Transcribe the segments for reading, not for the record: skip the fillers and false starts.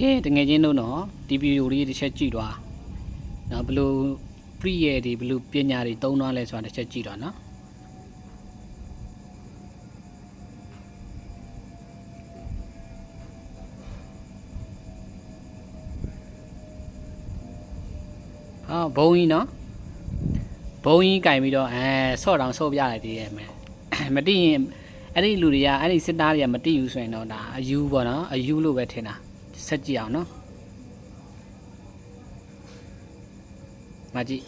ကဲတငယ်ချင်းတို့နော်ဒီဗီဒီယိုလေးတစ်ချက်ကြည့်သွားနော်ဘယ်လို free ရဲ့ဒီဘယ်လိုပညာတွေသုံးသွားလဲဆိုတာတစ်ချက်ကြည့်သွားနော်ဘုံကြီးနော်ဘုံကြီးကင်ပြီးတော့ဆော့တောင်ဆော့ပြလိုက်သေးတယ်မယ်မတိရင်အဲ့ဒီလူတွေကအဲ့ဒီစစ်သားတွေကမတိဘူးဆိုရင်တော့ဒါအယူပေါ့နော်အယူလို့ပဲထင်တာဆက်ကြည့်အောင်နော်မကြည့်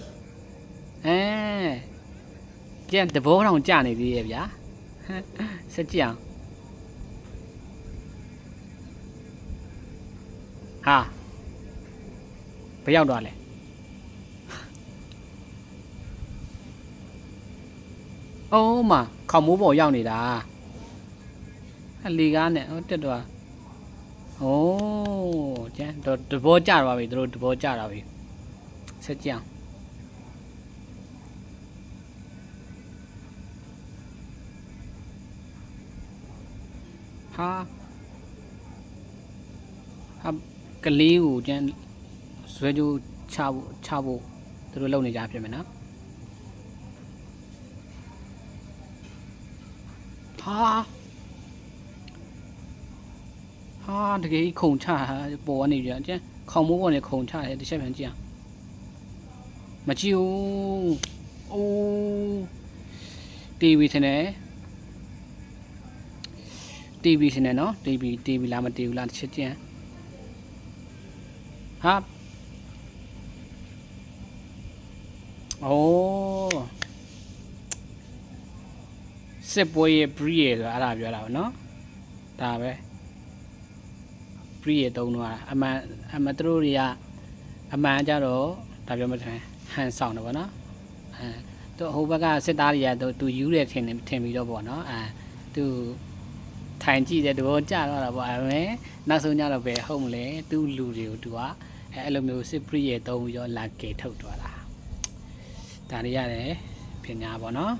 ကြက်တဘောတောင်ကြာနေသေးရဲ့ဗျာဆက်ကြည့်အောင်ဟာဘယ်ရောက်သွားလဲအိုးမခေါမိုးပေါ်ရောက်နေတာအလီကားနဲ့တက်သွားโอ้ကျန်တဘောကြတော့ပြီတို့တဘောကြတော့ပြီဆက်ကြအောင်ဟာကလေးကိုကျန်ဇွဲကြိုးချဖို့တို့လုံနေကြဖြစ်မယ်နော်ဟာတကယ်ခုံချပေါ်ကနေကြကျန်ခေါမိုးပေါ်နေခုံချတယ်တစ်ချက်ပြန်ကြည့်အောင်မကြည့်ဘူးအိုးတီဗီထင်တယ်တီဗီထင်တယ်နော်တီဗီလားမတီးဘူးလားတစ်ချက်ကြည့်ဟာအိုးစစ်ပွဲရဲ့ free ရဲ့ဆိုတာအဲ့ဒါပြောတာပေါ့နော်ဒါပဲ free ရဲ့တုံးတော့အမတို့တွေကအမှန်ကြတော့ဒါပြောမှထင်ဟန်ဆောင်တယ်ပေါ့နော်သူဟိုဘက်ကစစ်သားတွေကသူယူတယ်ထင်ပြီးတော့ပေါ့နော်သူထိုင်ကြည့်တဲ့တော့ကြတော့တာပေါ့နောက်ဆုံးကြတော့ပဲဟုတ်မလဲသူ့လူတွေကိုသူကအဲ့လိုမျိုးစစ် free ရဲ့တုံးပြီးတော့လာကေထုတ်သွားတာဒါတွေရတယ်ပညာပေါ့နော်